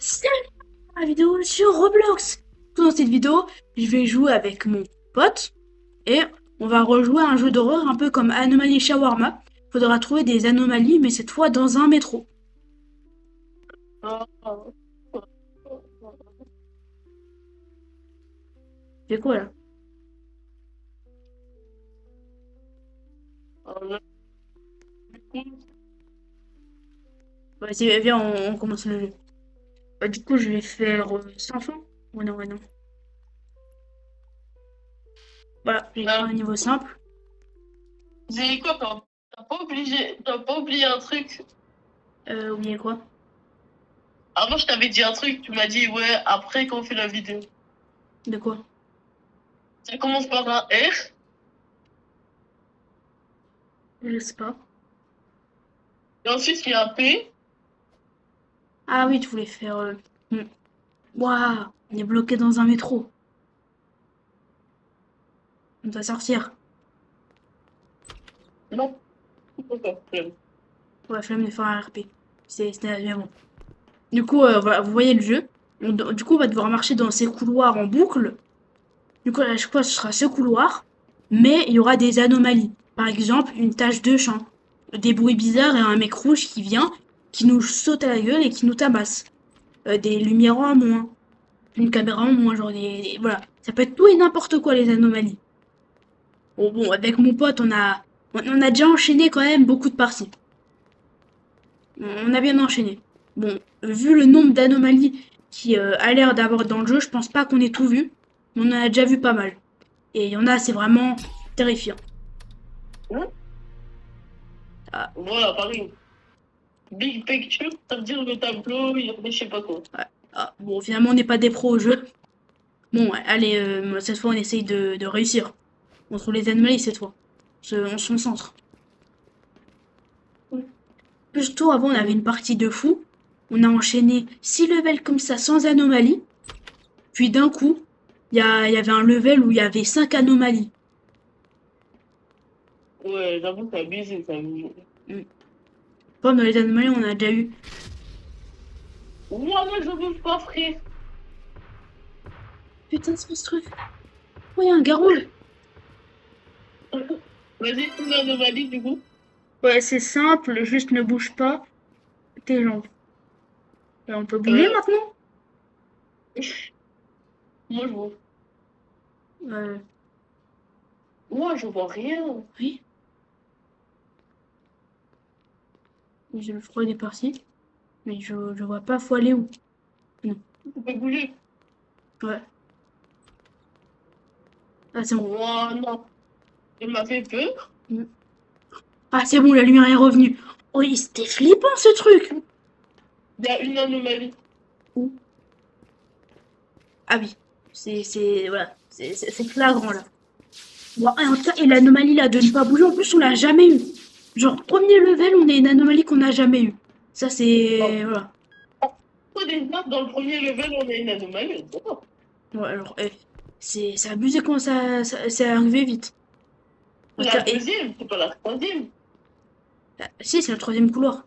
C'est la vidéo sur Roblox. Dans cette vidéo, je vais jouer avec mon pote et on va rejouer à un jeu d'horreur un peu comme Anomaly Shawarma. Faudra trouver des anomalies, mais cette fois dans un métro. C'est quoi là? Vas-y, viens, on commence le jeu. Du coup, je vais faire sans fin. Ouais, non, ouais, non. Voilà, j'ai fait un niveau simple. J'ai quoi, t'as pas oublié un truc. Oubliez quoi? Avant, je t'avais dit un truc, tu m'as dit, ouais, après qu'on fait la vidéo. De quoi? Ça commence par un R, Je sais pas. et ensuite il y a un P. Ah oui, tu voulais faire. Hmm. Waouh, on est bloqué dans un métro. On doit sortir. Non, c'est pas ça. Ouais, flemme de faire un RP. Mais bon. Du coup, voilà, vous voyez le jeu. Du coup, on va devoir marcher dans ces couloirs en boucle. Du coup, à chaque fois, ce sera ce couloir. Mais il y aura des anomalies. Par exemple, une tache de champ. Des bruits bizarres et un mec rouge qui vient, qui nous saute à la gueule et qui nous tabasse. Des lumières en moins. Une caméra en moins, genre voilà. Ça peut être tout et n'importe quoi, les anomalies. Bon, avec mon pote, on a déjà enchaîné quand même beaucoup de parties. On a bien enchaîné. Bon, vu le nombre d'anomalies qui a l'air d'avoir dans le jeu, je pense pas qu'on ait tout vu. Mais on en a déjà vu pas mal. Et il y en a, c'est vraiment terrifiant. Hein. Ah, Voilà, pareil. Big picture, ça veut dire le tableau, il y a je sais pas quoi. ouais. Ah, bon, finalement, on n'est pas des pros au jeu. Bon, ouais, allez, cette fois, on essaye de réussir. On trouve les anomalies cette fois. On se concentre. Plus tôt, avant, on avait une partie de fou. On a enchaîné 6 levels comme ça, sans anomalie. Puis d'un coup, il y avait un level où il y avait 5 anomalies. Ouais, j'avoue, c'est abusé, c'est abusé. Comme dans les anomalies, on a déjà eu. Moi, je veux pas, frère. Putain, c'est quoi ce truc? Oh, il y a un garou là. Vas-y, une anomalie, du coup. Ouais, c'est simple, juste ne bouge pas tes jambes. Et on peut bouger Euh, maintenant? moi, je vois. Euh, Moi, je vois rien. oui. Je le crois, il est parti. Mais je vois pas, faut aller où? Non. Tu peux bouger. Ouais. Ah, c'est bon. Oh non. Il m'a fait peur. Mm. Ah, c'est bon, la lumière est revenue. Oh, c'était flippant ce truc. Il y a une anomalie. Où? Ah oui. Voilà. C'est flagrant là. Bon, et en tout cas, et l'anomalie là de ne pas bouger, en plus, on l'a jamais eu. Genre, premier level, on a une anomalie qu'on n'a jamais eu. Ça, c'est. Oh. Voilà. Pourquoi déjà, dans le premier level, on a une anomalie? Oh. Ouais, alors, c'est abusé quand c'est arrivé vite. C'est la deuxième, c'est pas la troisième. Si, c'est le troisième couloir.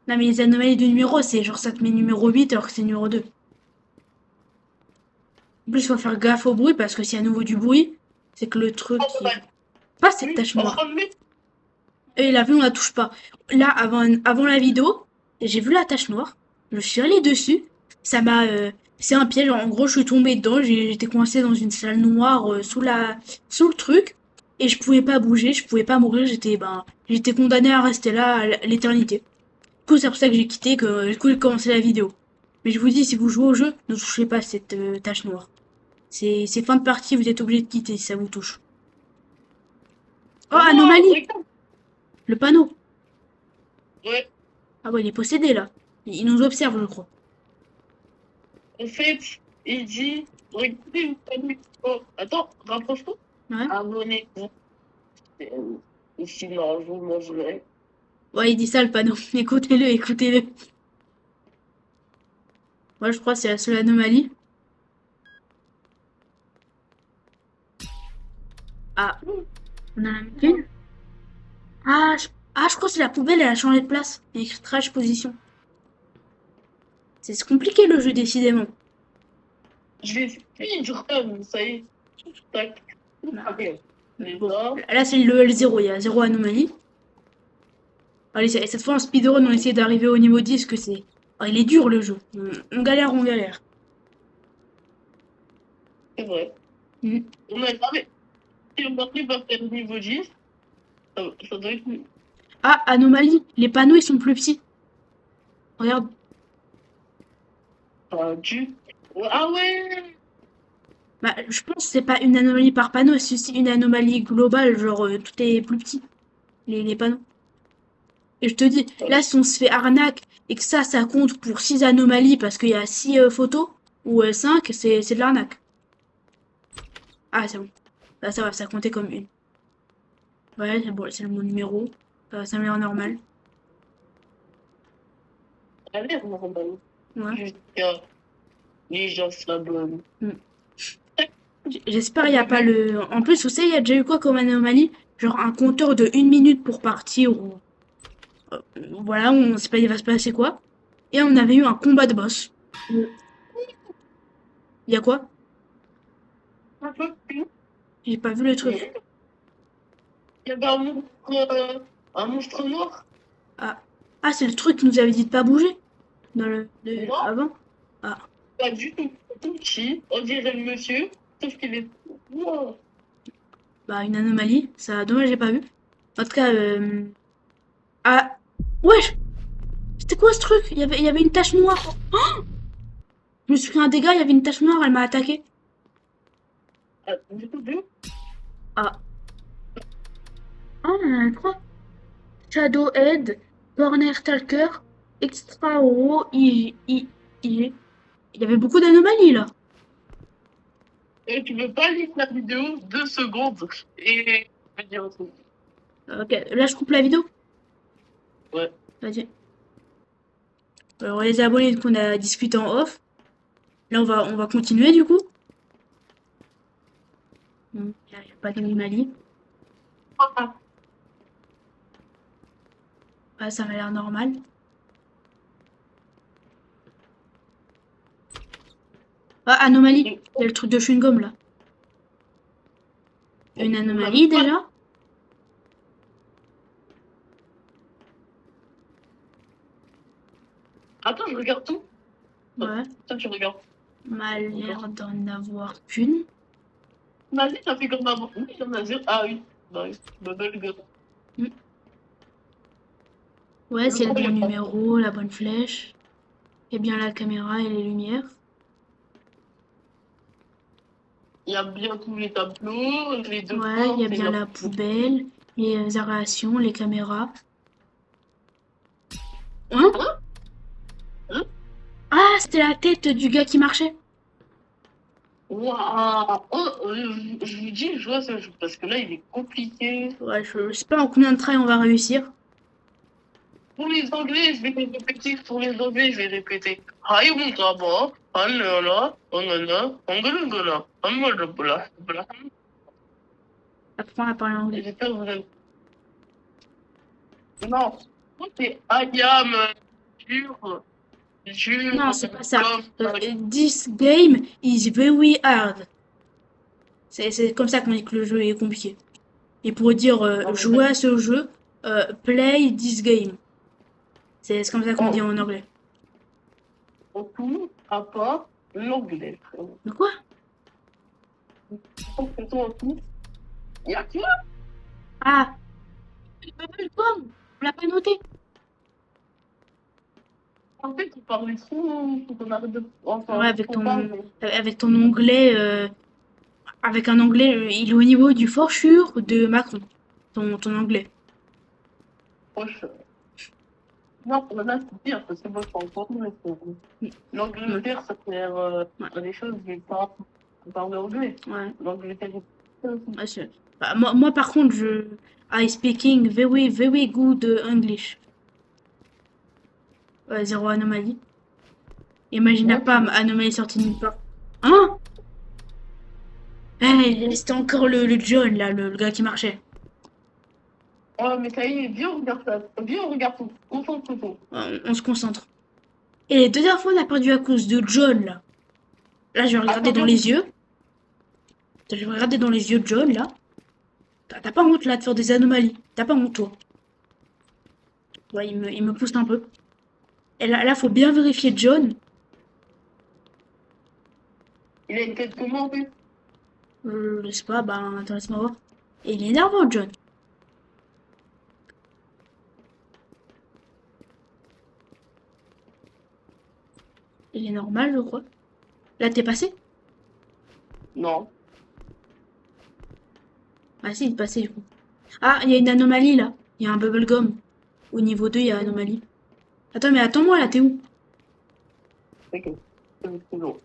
Non, mais les anomalies de numéro, c'est genre ça te met numéro 8 alors que c'est numéro 2. En plus, il faut faire gaffe au bruit parce que s'il y a à nouveau du bruit, c'est que le truc Oh, qui. bah, Pas cette oui, tache en noire. train de mettre. Et la vue, on la touche pas. Là, avant la vidéo, j'ai vu la tache noire. Je suis allée dessus. Ça m'a. C'est un piège. En gros, je suis tombée dedans. J'étais coincée dans une salle noire sous le truc. Et je pouvais pas bouger, je pouvais pas mourir. J'étais condamnée à rester là à l'éternité. Du coup, c'est pour ça que j'ai quitté, que du coup, j'ai commencé la vidéo. Mais je vous dis, si vous jouez au jeu, ne touchez pas cette tache noire. C'est fin de partie, vous êtes obligé de quitter si ça vous touche. Oh, Wow, anomalie! regarde. Le panneau. Ouais, Ah ouais, il est possédé là. Il nous observe, je crois. en fait, il dit, regardez une famille. Oh, attends, rapproche-toi. Ouais. Abonnez-vous. Et sinon, je vous mangerai. Ouais, il dit ça le panneau. Écoutez-le, écoutez-le. Moi, je crois que c'est la seule anomalie. Ah, on en a mis une. Ah, je crois que c'est la poubelle, elle a changé de place. Il y a écrit trash position. C'est compliqué le jeu, décidément. Je vais finir comme ça y est. Tac. Bah, Ok. Les bon. gars. Là, c'est le level 0, il y a 0 anomalie. Allez, cette fois, en speedrun, on essaie d'arriver au niveau 10, que c'est... Ah, il est dur, le jeu. On galère, on galère. C'est vrai. Mm. On a jamais. Si on arrive à faire le niveau 10, ça doit être mieux. Ah, anomalie. Les panneaux, ils sont plus petits. Regarde. Ah, ah ouais! Bah, je pense que c'est pas une anomalie par panneau, c'est aussi une anomalie globale, genre tout est plus petit, les panneaux. Et je te dis, là, si on se fait arnaque et que ça compte pour 6 anomalies parce qu'il y a 6 photos, ou 5, c'est de l'arnaque. Ah, c'est bon. Là, ça va, ça comptait comme une. Ouais, c'est bon, c'est le mon numéro. Ça me l'air normal. Ça a l'air normal. Ouais. Jusqu'à les gens s'abonnent. Mm. J'espère il n'y a pas le... En plus, vous savez, il y a déjà eu quoi comme anomalie? Genre un compteur de 1 minute pour partir ou... voilà, on sait pas il va se passer quoi. Et on avait eu un combat de boss. Mm. Il y a quoi? Un peu plus. J'ai pas vu le truc. Il y avait un monstre noir. Ah, ah c'est le truc qui nous avait dit de pas bouger dans Non, avant. Ah, pas du tout. Tout petit. On dirait le monsieur. Sauf qu'il est. Wow. bah une anomalie. Ça, dommage j'ai pas vu. En tout cas, ah, wesh, c'était quoi ce truc? Il y avait une tache noire. Oh, je me suis pris un dégât. Il y avait une tache noire. Elle m'a attaqué. Ah, du coup, deux. Ah, ah, on en a trois. Shadow Head, Corner Talker, Extra Oro, IG. Il y avait beaucoup d'anomalies là. Et tu veux pas lire la vidéo 2 secondes et je vais dire un truc. Ok, là je coupe la vidéo. Ouais. Vas-y. Alors les abonnés qu'on a discuté en off. Là on va continuer du coup. Il n'y a pas d'anomalie. Ah, Ah, ça m'a l'air normal. Ah, anomalie. Il y a le truc de chewing-gum là. Une anomalie déjà. attends, je regarde tout. Ouais. Toi, tu regardes. M'a l'air d'en avoir qu'une. Vas-y, ça fait comme avant. Oui, il y en a zéro. Ah oui. Bah oui. Bah, belle gueule. Ouais, c'est le bon numéro, la bonne flèche. Et bien la caméra et les lumières. Il y a bien tous les tableaux, les deux Ouais, il y a portes, bien la poubelle, les aérations, les caméras. Hein? Hein? Ah, c'était la tête du gars qui marchait. Waouh! Oh, je vous dis, je vois ce jeu parce que là, il est compliqué. Ouais, je sais pas en combien de traits on va réussir. Pour les anglais, je vais répéter. Pour les anglais, je vais répéter. Hi, mon gars, anana, anana, angalangala, amalabla, bla. Apprends à parler anglais. J'espère que vous avez. Non, c'est I am dur, Non, c'est pas ça. comme. This game is very hard. C'est comme ça qu'on dit que le jeu est compliqué. Et pour dire jouer à ce jeu, play this game. C'est comme ça qu'on dit en anglais. Tout à part l'anglais. De quoi? Il y a quoi? Ah, on l'a pas noté. En fait, tu parlais trop, faut qu'on arrête de. Enfin, Ouais, faut avec ton onglet, avec un anglais, il est au niveau du forchure de Macron. Ton anglais. proche. Non, là, c'est pire, parce que moi, je parle pas mais l'Angleterre, ça fait des choses, mais pas parler anglais. Ouais. L'Angleterre, Ouais, bah, moi, par contre, I speaking very, very good English. Ouais, zéro anomalie. Imagine pas, anomalie sortie de nulle part. Hein? Eh, c'était encore le John, là, le gars qui marchait. oh, mais ça y est, viens, on regarde ça. Viens, on regarde tout. Concentre-toi. On se concentre. Et les deux dernières fois, on a perdu à cause de John, là. Là, je vais regarder dans les yeux. Je vais regarder dans les yeux de John, là. T'as pas honte, là, de faire des anomalies. T'as pas honte, toi. Ouais, il me pousse un peu. Et là, faut bien vérifier John. Il a une tête comment, lui? Je sais pas, ben, attends, laisse-moi voir. Et il est énervant, John. Il est normal, je crois. Là, t'es passé? Non. Ah si, il est passé, du coup. Ah, il y a une anomalie, là. Il y a un bubblegum. Au niveau 2, il y a anomalie. Attends, mais attends-moi, là, t'es où? Ok. C'est bon.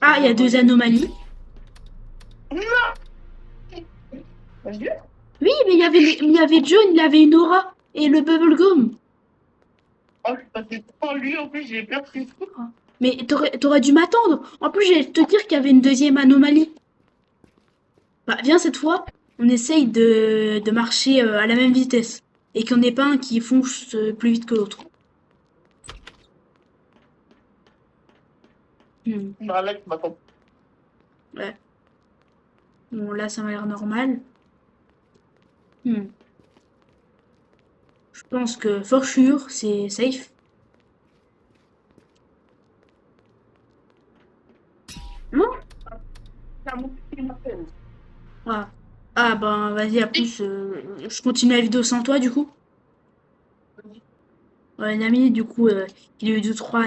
Ah, il y a deux anomalies. Mon Dieu. Oui, mais il y avait John, il avait une aura. Et le bubblegum. Oh, je suis passée devant lui, en plus, j'ai perdu. Ah. Mais t'aurais dû m'attendre. En plus, j'allais te dire qu'il y avait une deuxième anomalie. Bah, viens cette fois, on essaye de marcher à la même vitesse. Et qu'il n'y en ait pas un qui fonce plus vite que l'autre. Hmm, Bah, là, tu m'attends. ouais. Bon, là, ça m'a l'air normal. Hmm. Je pense que for sure, c'est safe. Non? C'est mon qui m'appelle. Ah. Ah, ben, vas-y, à plus. Je continue la vidéo sans toi, du coup. Ouais, Nami, du coup, il a eu deux, trois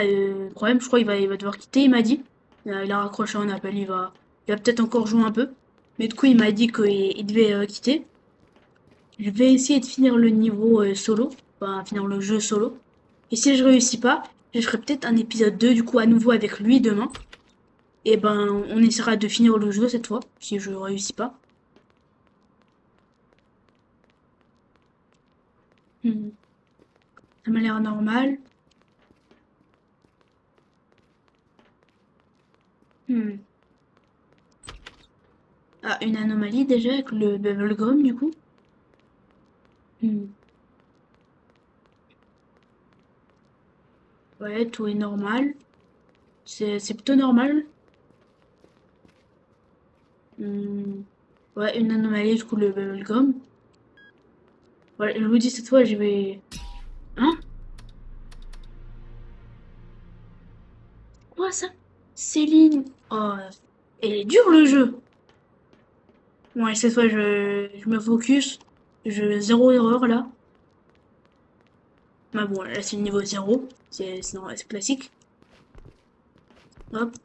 problèmes. Je crois qu'il va devoir quitter, il m'a dit. Il a raccroché un appel, il va peut-être encore jouer un peu. Mais du coup, il m'a dit qu'il devait quitter. Je vais essayer de finir le niveau solo, enfin finir le jeu solo. Et si je réussis pas, je ferai peut-être un épisode 2 du coup à nouveau avec lui demain. Et ben on essaiera de finir le jeu cette fois, si je réussis pas. Hmm, ça m'a l'air normal. Hmm. Ah, une anomalie déjà avec le bubblegum du coup. Hmm. Ouais, tout est normal. C'est plutôt normal. Hmm. Ouais, une anomalie du coup le bubblegum. Ouais, je vous dis cette fois je vais... Hein? Quoi ça? Céline. Oh, il est dur le jeu. Ouais, cette fois je me focus. Zéro erreur là. Mais bon, là c'est le niveau zéro. C'est classique. Hop.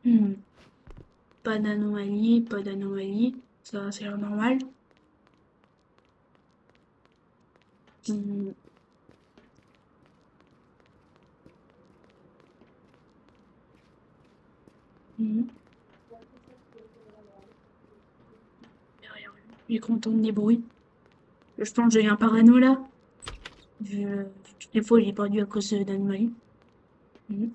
Hmm. Pas d'anomalie, pas d'anomalie. Ça, c'est normal. Hmm. Hmm. Il est content des bruits. Je pense que j'ai un parano là. Je, toutes les fois j'ai perdu à cause d'anomalies. Hmm.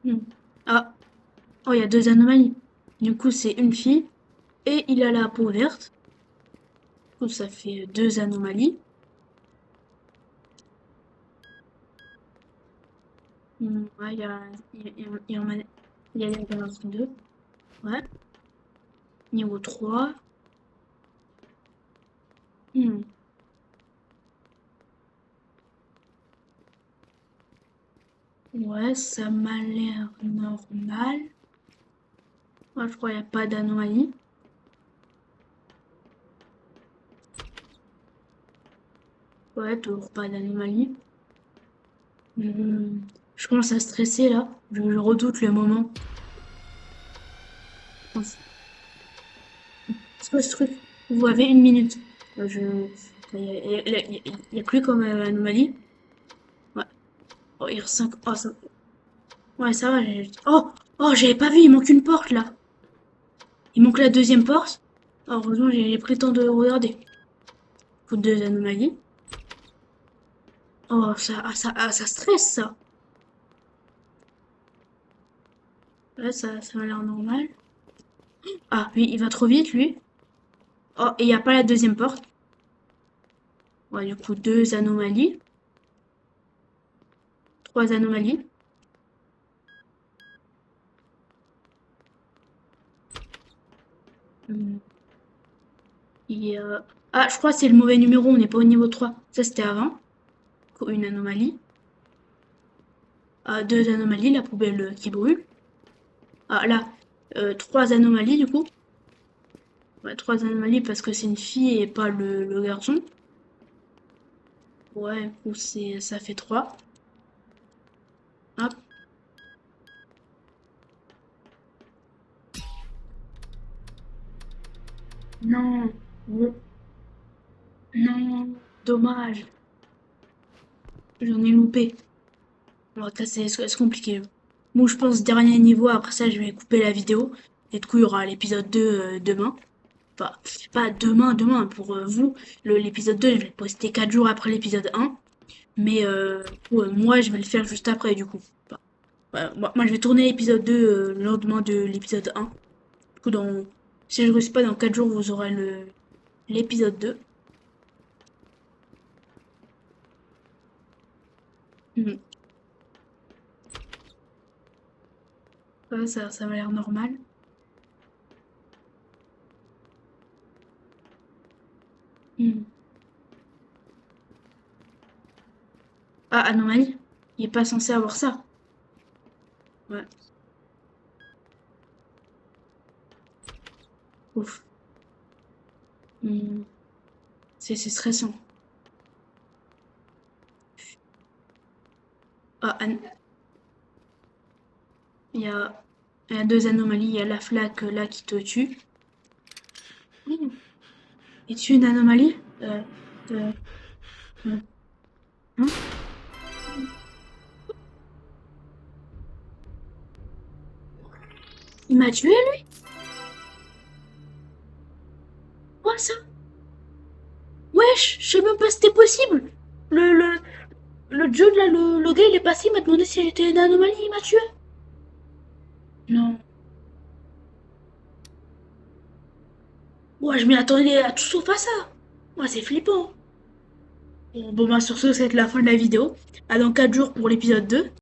Hmm. Ah, oh, il y a deux anomalies. Du coup, c'est une fille et il a la peau verte. Du coup, ça fait deux anomalies. Ouais, il y a les balances 2. Ouais. Niveau 3. Hmm. Ouais, ça m'a l'air normal. Ouais, je crois qu'il n'y a pas d'anomalie. Ouais, toujours pas d'anomalie. Hmm. Je commence à stresser là. Je redoute le moment. C'est quoi ce truc? Vous avez une minute. Il y a plus comme anomalie. Ouais. Oh, il reste 5. Oh, ça... Ouais, ça va. Oh, oh, j'avais pas vu. Il manque une porte là. Il manque la deuxième porte. Oh, heureusement, j'ai pris le temps de regarder. Faut deux anomalies. Oh, ça stresse ça. Là, ça m'a l'air normal. Ah, oui, il va trop vite, lui. Oh, et il n'y a pas la deuxième porte. Ouais, du coup, deux anomalies. Trois anomalies. Hmm. Et, ah, je crois que c'est le mauvais numéro, on n'est pas au niveau 3. Ça, c'était avant. Une anomalie. Ah, deux anomalies, la poubelle qui brûle. Ah, là, trois anomalies, du coup. Ouais, trois anomalies parce que c'est une fille et pas le garçon. Ouais, du coup, ça fait trois. Hop. Non. Bon. Non. Dommage. J'en ai loupé. Bon, ça, c'est compliqué. Bon, je pense dernier niveau. Après ça, je vais couper la vidéo. Et du coup, il y aura l'épisode 2 demain. Enfin, pas demain pour vous. L'épisode 2, je vais le poster 4 jours après l'épisode 1. Mais ouais, moi, je vais le faire juste après, du coup. Enfin, moi, je vais tourner l'épisode 2 le lendemain de l'épisode 1. Du coup, si je ne réussis pas, dans 4 jours, vous aurez l'épisode 2. Mhm. Ça m'a l'air normal. Mhm. Ah, anomalie. Il est pas censé avoir ça. Ouais, ouf. Mhm. C'est stressant. Ah, il y a, il y a deux anomalies. Il y a la flaque là qui te tue. Mhm. Es-tu une anomalie euh, euh, hein. Il m'a tué, lui? Quoi, ça? Wesh, je sais même pas si c'était possible. Le, le, le John, là, le gars, il est passé, il m'a demandé si j'étais une anomalie, il m'a tué. Non. Ouais, je m'y attendais à tout sauf à ça. Ouais, c'est flippant. Bon, bah, sur ce, c'est la fin de la vidéo. À dans 4 jours pour l'épisode 2.